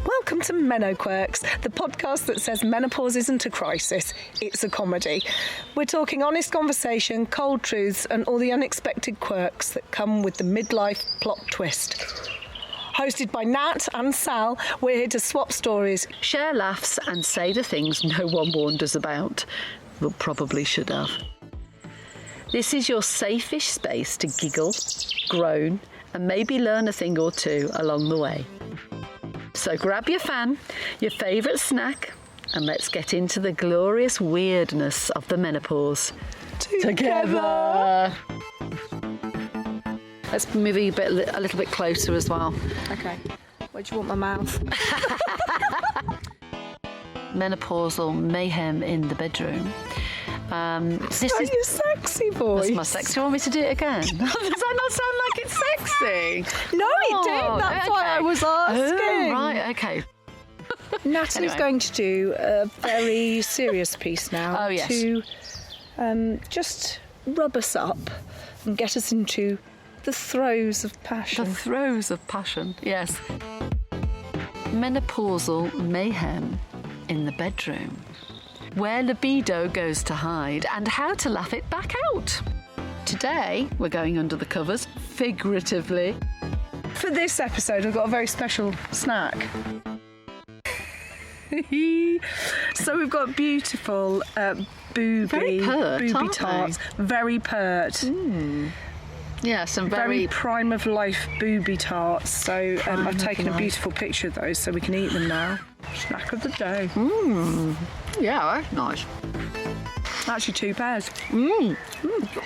Welcome to Meno Quirks, the podcast that says menopause isn't a crisis, it's a comedy. We're talking honest conversation, cold truths, and all the unexpected quirks that come with the midlife plot twist. Hosted by Nat and Sal, we're here to swap stories, share laughs, and say the things no one warned us about. Well, probably should have. This is your safe-ish space to giggle, groan, and maybe learn a thing or two along the way. So grab your fan, your favourite snack, and let's get into the glorious weirdness of the menopause. Together! Let's move a little bit closer as well. Okay. Where do you want my mouth? Menopausal mayhem in the bedroom. This is your sexy voice. That's my sexy. Do you want me to do it again? Does that not sound like it's sexy? No, it did. That's why I was asking. Oh, right, okay. Natalie's going to do a very serious piece now. Oh, yes. To just rub us up and get us into the throes of passion. The throes of passion, yes. Menopausal mayhem in the bedroom. Where libido goes to hide and how to laugh it back out. Today, we're going under the covers, figuratively. For this episode, we've got a very special snack. So we've got beautiful booby tarts. Very pert. Yeah, some very prime of life booby tarts. So I've taken a beautiful picture of those so we can eat them now. Snack of the day. Yeah, nice. Actually, 2 pairs.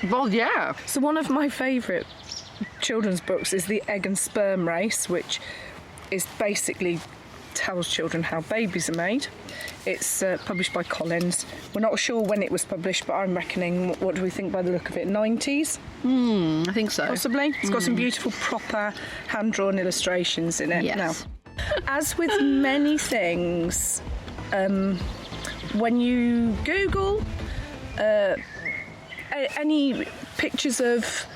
Well, yeah. So one of my favourite children's books is The Egg and Sperm Race, which is basically tells children how babies are made. It's published by Collins. We're not sure when it was published, but I'm reckoning, what do we think by the look of it, 90s? I think so. Possibly. It's got some beautiful, proper, hand-drawn illustrations in it. Yes. Now, as with many things, when you Google any pictures of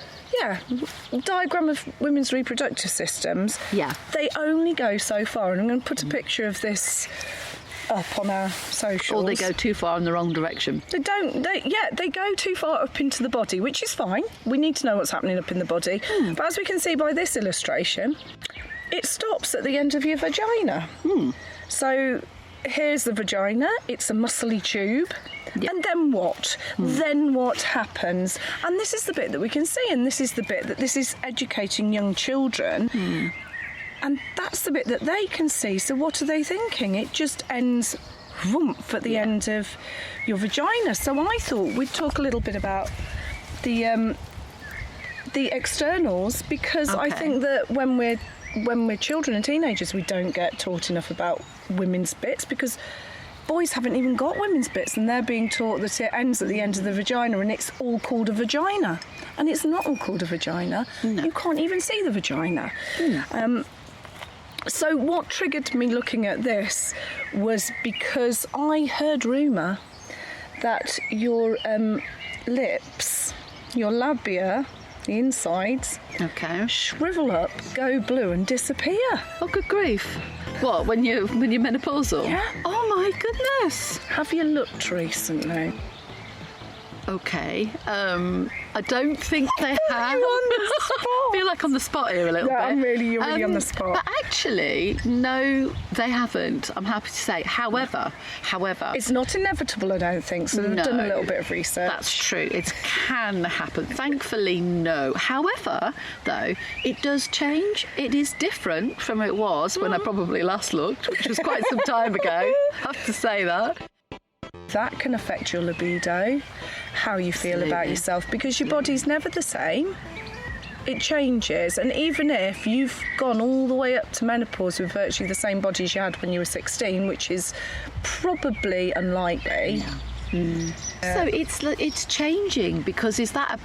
diagram of women's reproductive systems, they only go so far, and I'm going to put a picture of this up on our socials. Or they go too far in the wrong direction. They go too far up into the body, which is fine. We need to know what's happening up in the body. But as we can see by this illustration, it stops at the end of your vagina. So here's the vagina. It's a muscly tube. Yep. And then what? Then what happens? And this is the bit that we can see, and this is the bit that this is educating young children. And that's the bit that they can see. So what are they thinking? It just ends whoomp at the end of your vagina. So I thought we'd talk a little bit about the externals, because I think that when we're children and teenagers, we don't get taught enough about women's bits, because boys haven't even got women's bits, and they're being taught that it ends at the end of the vagina and it's all called a vagina. And it's not all called a vagina. No. You can't even see the vagina. So what triggered me looking at this was because I heard rumour that your lips, your labia, the insides, shrivel up, go blue and disappear. Oh, good grief. What, when you're menopausal? Yeah. Oh my goodness. Have you looked recently? Okay. I don't think they have. You're on the spot. I feel like on the spot here a little bit. You're really on the spot. But actually, no, they haven't. I'm happy to say. However, it's not inevitable, I don't think. So they've done a little bit of research. That's true. It can happen. Thankfully, no. However, though, it does change. It is different from it was when I probably last looked, which was quite some time ago. I have to say that. That can affect your libido, how you feel about yourself, because your body's never the same. It changes, and even if you've gone all the way up to menopause with virtually the same body as you had when you were 16, which is probably unlikely. So it's changing, because is that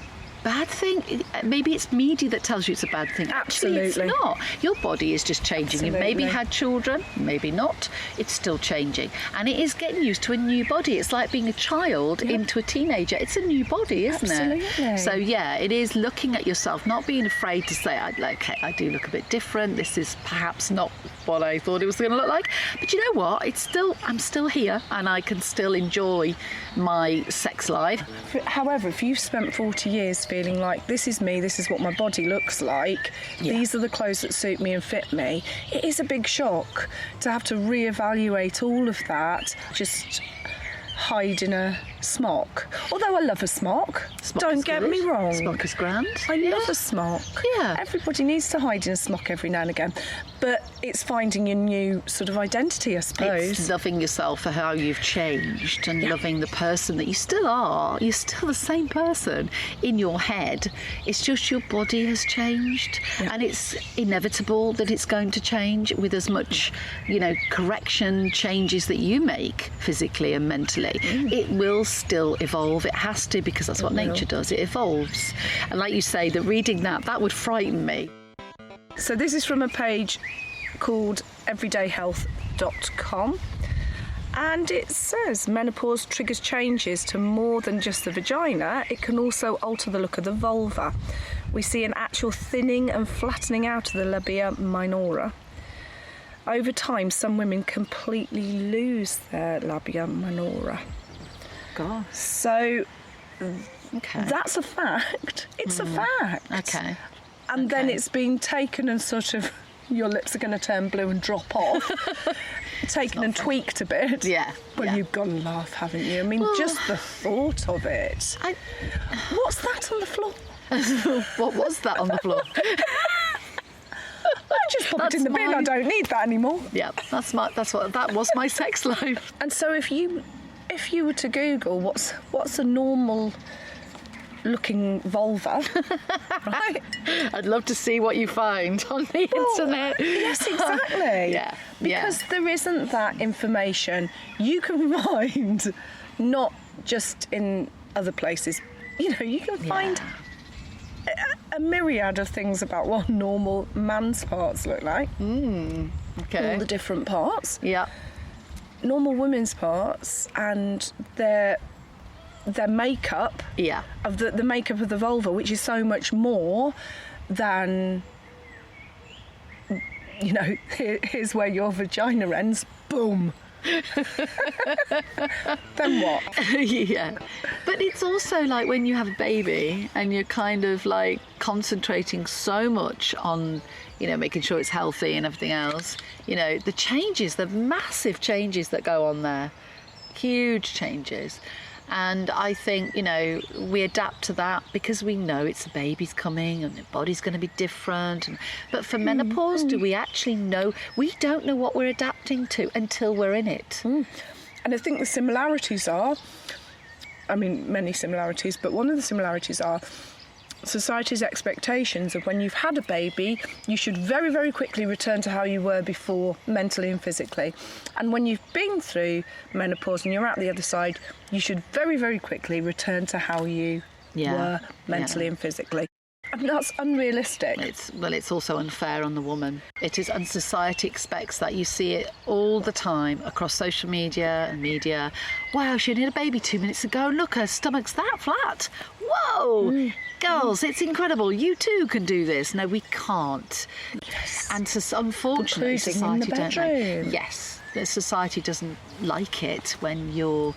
bad thing. Maybe it's media that tells you it's a bad thing. Actually, Absolutely. it's not. Your body is just changing. Absolutely. You've maybe had children, maybe not. It's still changing. And it is getting used to a new body. It's like being a child into a teenager. It's a new body, isn't it? Absolutely. So, yeah, it is looking at yourself, not being afraid to say, okay, I do look a bit different. This is perhaps not what I thought it was going to look like. But you know what? I'm still here, and I can still enjoy my sex life. However, if you've spent 40 years feeling like this is me, this is what my body looks like, these are the clothes that suit me and fit me, it is a big shock to have to reevaluate all of that, just hide in a smock. Although I love a smock, don't get me wrong. Smock is grand. I love a smock. Yeah. Everybody needs to hide in a smock every now and again. But it's finding your new sort of identity, I suppose. It's loving yourself for how you've changed and loving the person that you still are. You're still the same person in your head. It's just your body has changed. Yeah. And it's inevitable that it's going to change with as much, correction changes that you make physically and mentally. It will still evolve. It has to, because that's what nature does. It evolves. And like you say, that reading that would frighten me. So this is from a page called everydayhealth.com, and it says menopause triggers changes to more than just the vagina. It can also alter the look of the vulva. We see an actual thinning and flattening out of the labia minora. Over time, some women completely lose their labia minora. God. So that's a fact. It's a fact. Okay. And then it's been taken and sort of, your lips are going to turn blue and drop off. Taken and tweaked a bit. Yeah. Well, you've got to laugh, haven't you? I mean, just the thought of it. What's that on the floor? What was that on the floor? I just put it in the bin. I don't need that anymore. Yeah, that was my sex life. And so if you were to Google what's a normal looking vulva, right? I'd love to see what you find on the internet. Yes, exactly. Yeah. Because there isn't that information you can find, not just in other places. You can find a myriad of things about what normal man's parts look like. Okay. All the different parts. Yeah. Normal women's parts and their makeup. Yeah. Of the makeup of the vulva, which is so much more than, here's where your vagina ends. Boom. Then what? Yeah. But it's also like when you have a baby and you're kind of like concentrating so much on, making sure it's healthy and everything else, the changes, the massive changes that go on there, huge changes. And I think, we adapt to that because we know it's a baby's coming and the body's going to be different. But for menopause, do we actually know? We don't know what we're adapting to until we're in it. And I think the similarities are, many similarities, but one of the similarities are society's expectations of when you've had a baby, you should very, very quickly return to how you were before, mentally and physically. And when you've been through menopause and you're out the other side, you should very, very quickly return to how you were mentally and physically. And that's unrealistic. It's also unfair on the woman. It is, and society expects that. You see it all the time across social media and media. Wow, she had a baby 2 minutes ago. Look, her stomach's that flat. Whoa! Girls, it's incredible. You too can do this. No, we can't. Yes. And unfortunately, society don't like. Yes. The society doesn't like it when you're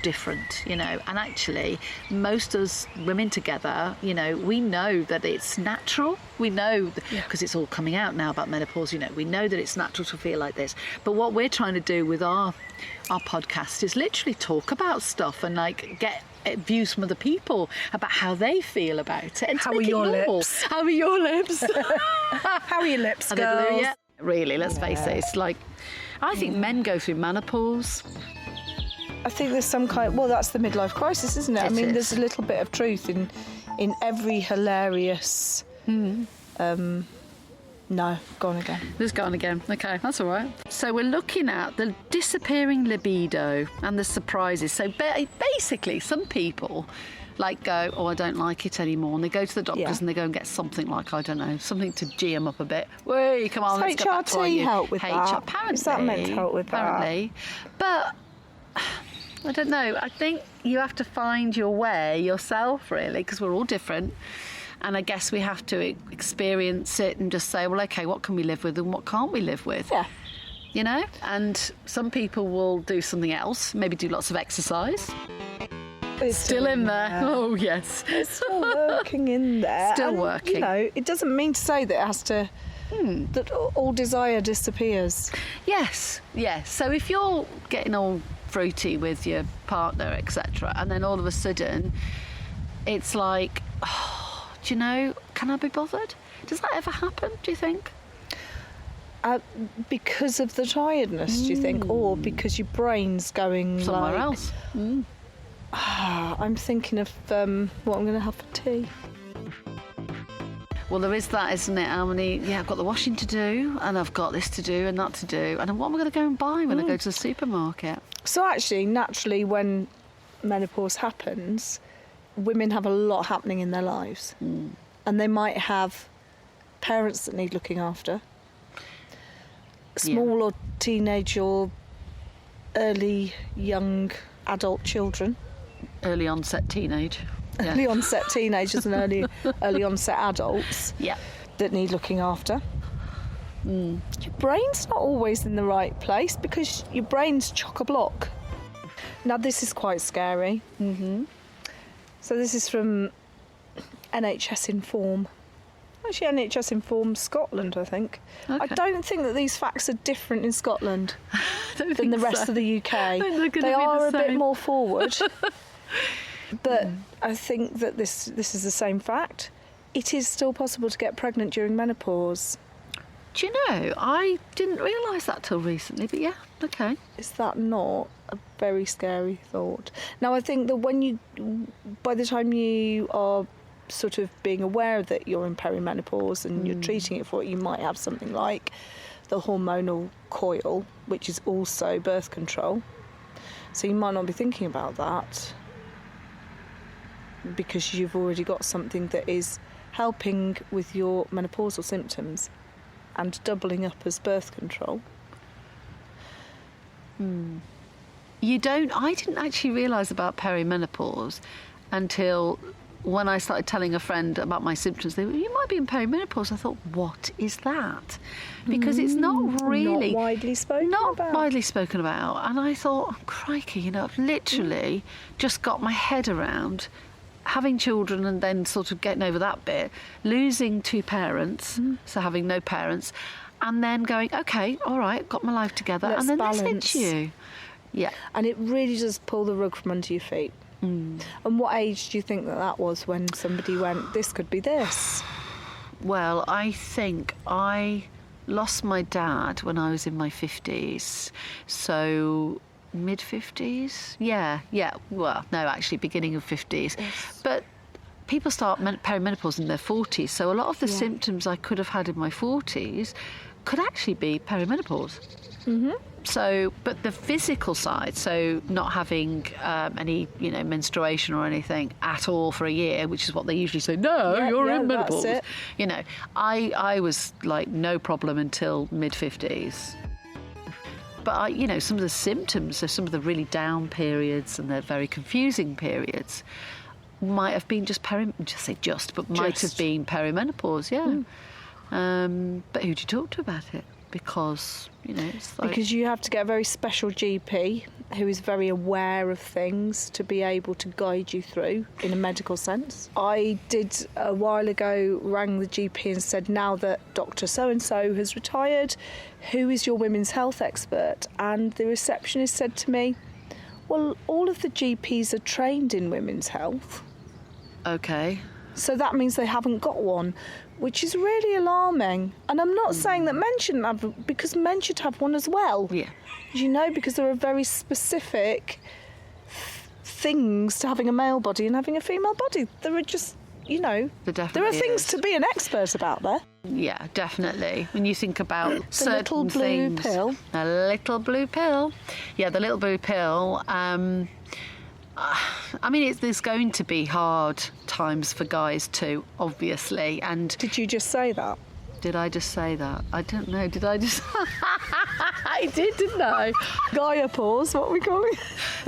different, and actually most of us women together, we know that it's natural. We know, because it's all coming out now about menopause, we know that it's natural to feel like this. But what we're trying to do with our podcast is literally talk about stuff and get views from other people about how they feel about it. And how are your lips? How are your lips? How are your lips, Are girls? they blue yet? Really, let's face it. It's like, I think men go through menopause. I think there's some kind. Well, that's the midlife crisis, isn't it? It is. There's a little bit of truth in every hilarious. No, gone again. It's gone again. Okay, that's all right. So we're looking at the disappearing libido and the surprises. So basically, some people like go, oh, I don't like it anymore, and they go to the doctors Yeah. and they go and get something like, I don't know, something to G them up a bit. Wait, come on, let's go back to HRT help with that? Apparently, Is that meant to help with that? apparently. But I don't know. I think you have to find your way yourself, really, because we're all different. And I guess we have to experience it and just say, well, OK, what can we live with and what can't we live with? Yeah. You know? And some people will do something else, maybe do lots of exercise. It's Still in there. Oh, yes. It's still working in there. Still And, working. You know, it doesn't mean to say that it has to... that all desire disappears. Yes, yes. So if you're getting all fruity with your partner, etc., and then all of a sudden it's like, oh, do you know, can I be bothered? Does that ever happen, do you think? Because of the tiredness, do you think? Or because your brain's going Somewhere like... else? I'm thinking of what I'm going to have for tea. Well, there is that, isn't it? How many? Yeah, I've got the washing to do, and I've got this to do, and that to do, and what am I going to go and buy when I go to the supermarket? So actually, naturally, when menopause happens, women have a lot happening in their lives. And they might have parents that need looking after, small or teenage or early young adult children. Early onset teenage. Yeah. Early onset teenagers and early onset adults Yeah. that need looking after. Your brain's not always in the right place because your brain's chock-a-block. Now, this is quite scary. So this is from NHS Inform. Actually, NHS Inform Scotland, I think. I Okay. don't think that these facts are different in Scotland than the rest of the UK. I think they're gonna They be are the a bit same. more forward. But I think that this is the same fact. It is still possible to get pregnant during menopause. Do you know, I didn't realise that till recently, but yeah, okay. Is that not a very scary thought? Now, I think that by the time you are sort of being aware that you're in perimenopause and you're treating it for it, you might have something like the hormonal coil, which is also birth control. So you might not be thinking about that because you've already got something that is helping with your menopausal symptoms and doubling up as birth control. I didn't actually realise about perimenopause until when I started telling a friend about my symptoms. They were, you might be in perimenopause. I thought, what is that? Because it's not really... Not widely spoken about. widely spoken about. And I thought, oh, crikey, you know, I've literally just got my head around having children and then sort of getting over that bit, losing two parents, so having no parents, and then going, OK, all right, got my life together, Let's and then this balance. hits you. Yeah. And it really does pull the rug from under your feet. And what age do you think that was when somebody went, this could be this? Well, I think I lost my dad when I was in my 50s. So mid-50s? Yeah. Well, no, actually, beginning of 50s. Yes. But people start perimenopause in their 40s. So a lot of the symptoms I could have had in my 40s could actually be perimenopause. So, but the physical side, so not having any, menstruation or anything at all for a year, which is what they usually say, you're in menopause. That's it. You know, I was like no problem until mid-50s. But, some of the symptoms, so some of the really down periods and the very confusing periods might have been might have been perimenopause, but who do you talk to about it? Because, it's like... Because you have to get a very special GP who is very aware of things to be able to guide you through in a medical sense. I did a while ago rang the GP and said, now that Dr. So-and-so has retired, who is your women's health expert? And the receptionist said to me, well, all of the GPs are trained in women's health. OK. So that means they haven't got one, which is really alarming. And I'm not saying that men shouldn't have, because men should have one as well. Yeah. Because there are very specific things to having a male body and having a female body. There are just, there are things to be an expert about there. Yeah, definitely. When you think about certain little blue things, pill. A little blue pill. Yeah, the little blue pill. I mean, there's going to be hard times for guys too, obviously. And Did you just say that? did I just say that? I don't know. Did I just? I did, didn't I? Gaiapause, what we call it?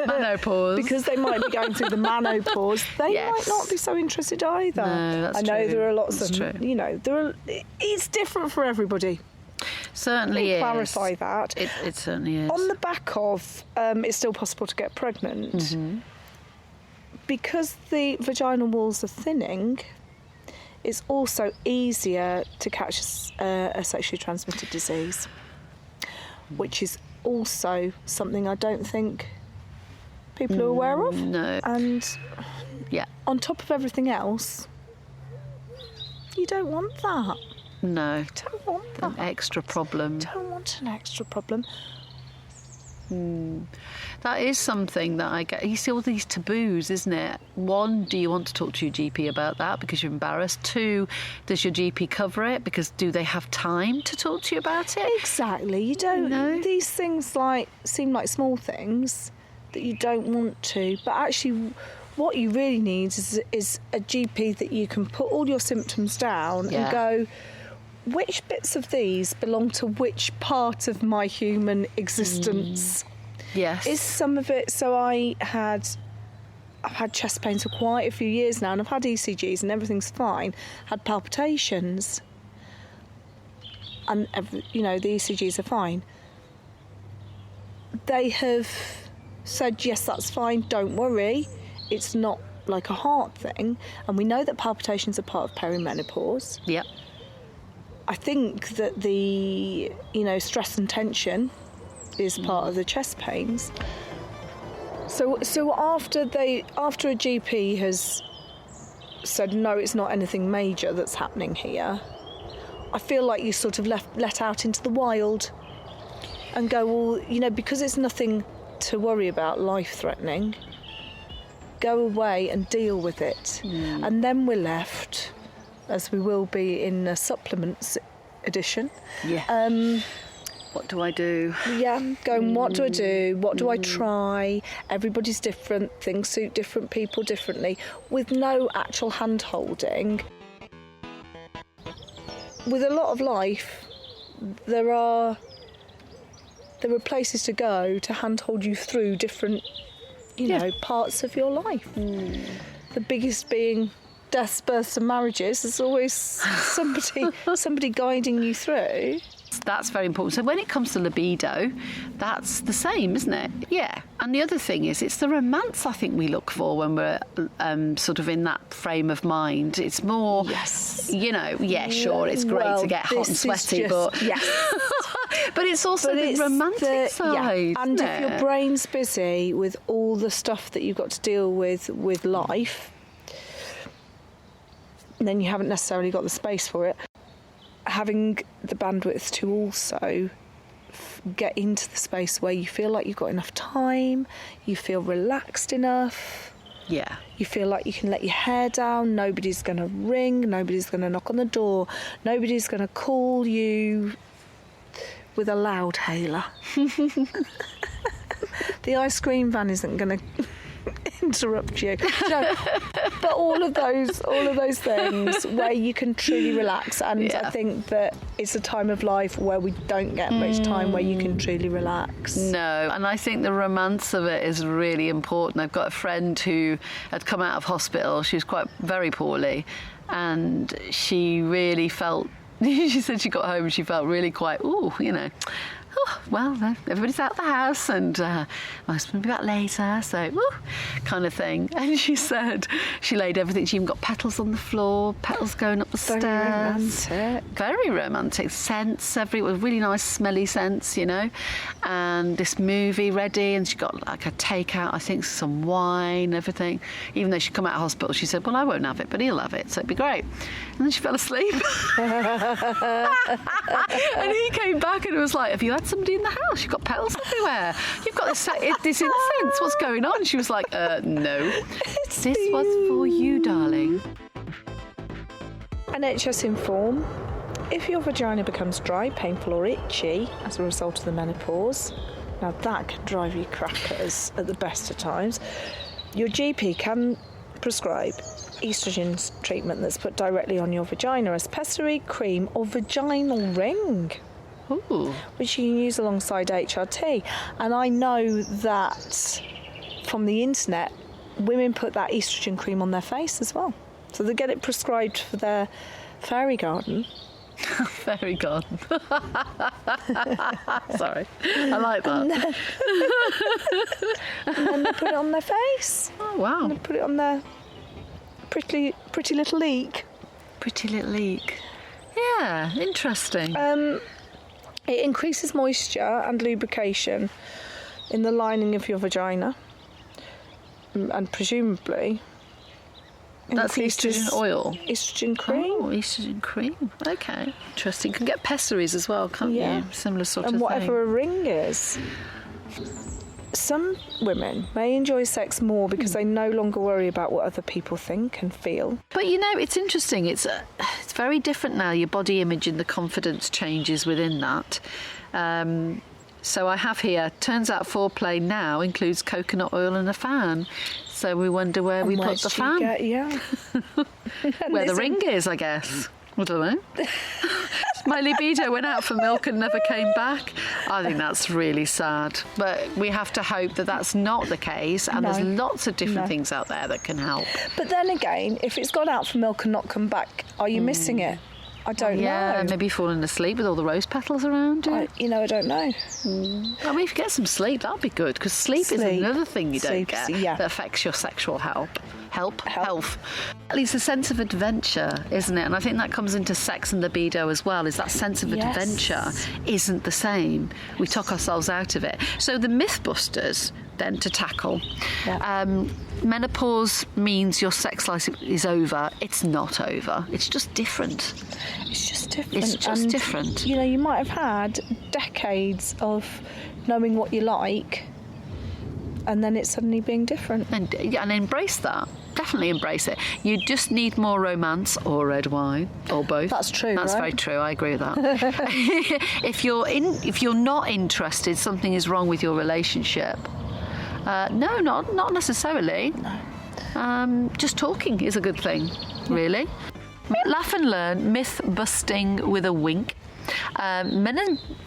Menopause. Because they might be going through the menopause. They might not be so interested either. No, that's I know true. there are lots That's of, true. It's different for everybody. Certainly is. Clarify that. It certainly is. On the back of it's still possible to get pregnant, Mm-hmm. because the vaginal walls are thinning, it's also easier to catch a sexually transmitted disease, which is also something I don't think people are aware of. No. And Yeah. on top of everything else, you don't want that. No. You don't want that. An extra problem. You don't want an extra problem. That is something that I get. You see all these taboos, isn't it? One, do you want to talk to your GP about that because you're embarrassed? Two, does your GP cover it because do they have time to talk to you about it? Exactly. You don't. No. These things seem like small things that you don't want to, but actually, what you really need is a GP that you can put all your symptoms down and go, which bits of these belong to which part of my human existence? Yes. Is some of it... So I've had chest pains for quite a few years now, and I've had ECGs and everything's fine. Had palpitations, and the ECGs are fine. They have said, yes, that's fine, don't worry, it's not like a heart thing, and we know that palpitations are part of perimenopause. Yep. I think that the stress and tension is part of the chest pains. So after a GP has said no, it's not anything major that's happening here, I feel like you sort of let out into the wild and go, well, because it's nothing to worry about, life-threatening, go away and deal with it. And then we're left, as we will be in a supplements edition. Yeah. What do I do? Yeah, going, what do I do? What do I try? Everybody's different. Things suit different people differently, with no actual hand-holding. With a lot of life, there are places to go to hand-hold you through different, parts of your life. The biggest being deaths, births and marriages. There's always somebody guiding you through. That's very important. So when it comes to libido, that's the same, isn't it? Yeah. And the other thing is, it's the romance I think we look for when we're sort of in that frame of mind. It's more, sure, it's great to get hot and sweaty, but but it's also the romantic side. And isn't if your brain's busy with all the stuff that you've got to deal with life, then you haven't necessarily got the space for it. Having the bandwidth to also get into the space where you feel like you've got enough time, you feel relaxed enough, you feel like you can let your hair down, nobody's going to ring, nobody's going to knock on the door, nobody's going to call you with a loud hailer. The ice cream van isn't going to interrupt you. But all of those things where you can truly relax, and I think that it's a time of life where we don't get much time where you can truly relax. No, and I think the romance of it is really important. I've got a friend who had come out of hospital. She was very poorly, and she really felt, she said she got home and she felt really quite, everybody's out the house and my husband will be back later, so kind of thing. And she said she laid everything, she even got petals on the floor, petals going up the stairs. Very romantic. Scents everywhere, really nice smelly scents, and this movie ready, and she got like a takeout, I think some wine, everything. Even though she'd come out of hospital, she said, well, I won't have it, but he'll have it, so it'd be great. And then she fell asleep. And he came back and it was like, have you had somebody in the house? You've got petals everywhere. You've got this incense. What's going on? And she was like, no. This was for you, darling. NHS Inform. If your vagina becomes dry, painful or itchy as a result of the menopause, now that can drive you crackers at the best of times, your GP can prescribe estrogen treatment that's put directly on your vagina as pessary, cream or vaginal ring. Ooh. Which you can use alongside HRT. And I know that from the internet, women put that estrogen cream on their face as well. So they get it prescribed for their fairy garden. Fairy garden. Sorry, I like that. And then they put it on their face. Oh, wow. And they put it on their pretty little leak. Pretty little leak. Yeah, interesting. It increases moisture and lubrication in the lining of your vagina, and presumably That's estrogen oil. Estrogen cream. Oh, estrogen cream. Okay, interesting. You can get pessaries as well, can't you? Similar sort and of thing. And whatever a ring is. Some women may enjoy sex more because they no longer worry about what other people think and feel. But you know, it's interesting. It's very different now. Your body image and the confidence changes within that. So I have here, turns out foreplay now includes coconut oil and a fan. So we wonder where we put the fan. Where the ring is, I guess. I don't know. My libido went out for milk and never came back. I think that's really sad. But we have to hope that that's not the case, and there's lots of different things out there that can help. But then again, if it's gone out for milk and not come back, are you missing it? I don't know. Yeah, maybe falling asleep with all the rose petals around you. I don't know. I mean, if you get some sleep, that'd be good, because sleep is another thing you don't get that affects your sexual health. At least a sense of adventure, isn't it? And I think that comes into sex and libido as well, is that sense of adventure isn't the same. We talk ourselves out of it. So the Mythbusters, then, to tackle. Menopause means your sex life is over. It's not over. It's just different. It's just different. It's just different. You know, you might have had decades of knowing what you like, and then it's suddenly being different. And embrace that. Definitely embrace it. You just need more romance or red wine or both. That's true. That's very true. I agree with that. If you're not interested, something is wrong with your relationship. No, not necessarily. No. Just talking is a good thing, really. Laugh and learn, myth busting with a wink.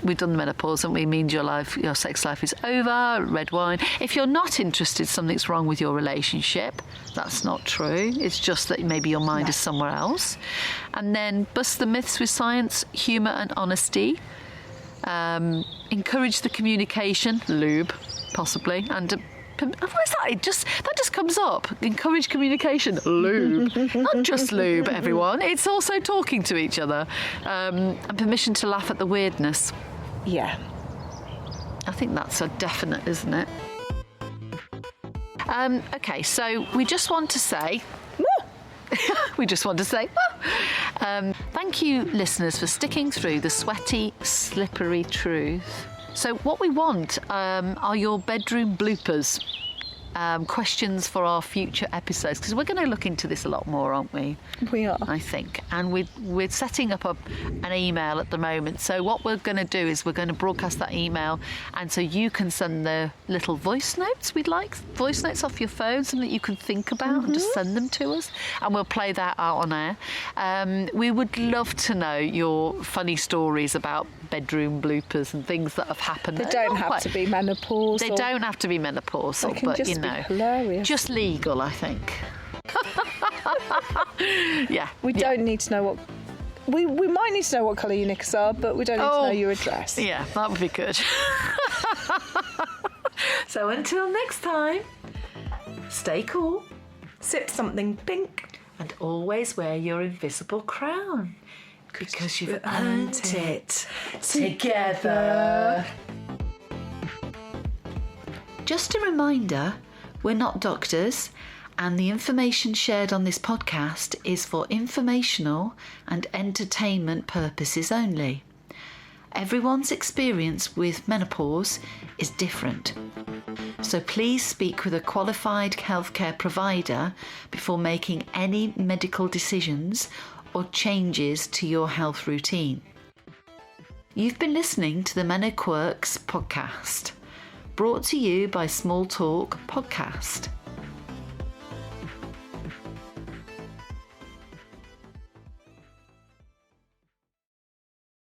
We've done the menopause, and we mean your sex life is over. Red wine. If you're not interested, something's wrong with your relationship. That's not true. It's just that maybe your mind is somewhere else. And then bust the myths with science, humour and honesty. Encourage the communication, lube, possibly, and what is that? That just comes up. Encourage communication, lube. Not just lube, everyone. It's also talking to each other. And permission to laugh at the weirdness. Yeah. I think that's a definite, isn't it? Okay, so we just want to say... thank you, listeners, for sticking through the sweaty, slippery truth. So what we want are your bedroom bloopers, questions for our future episodes, because we're going to look into this a lot more, aren't we? We are. I think. And we're setting up an email at the moment. So what we're going to do is we're going to broadcast that email, and so you can send the little voice notes voice notes off your phone, something that you can think about, and just send them to us, and we'll play that out on air. We would love to know your funny stories about bedroom bloopers and things that have happened. They don't have to be menopausal. They don't have to be menopausal, but just be hilarious. Just legal, I think. Yeah. We don't need to know what... We might need to know what colour your knickers are, but we don't need to know your address. Yeah, that would be good. So until next time, stay cool, sip something pink, and always wear your invisible crown, because you've earned it together. Just a reminder, we're not doctors, and the information shared on this podcast is for informational and entertainment purposes only. Everyone's experience with menopause is different, so please speak with a qualified healthcare provider before making any medical decisions or changes to your health routine. You've been listening to the Meno Quirks podcast, brought to you by Small Talk Podcast.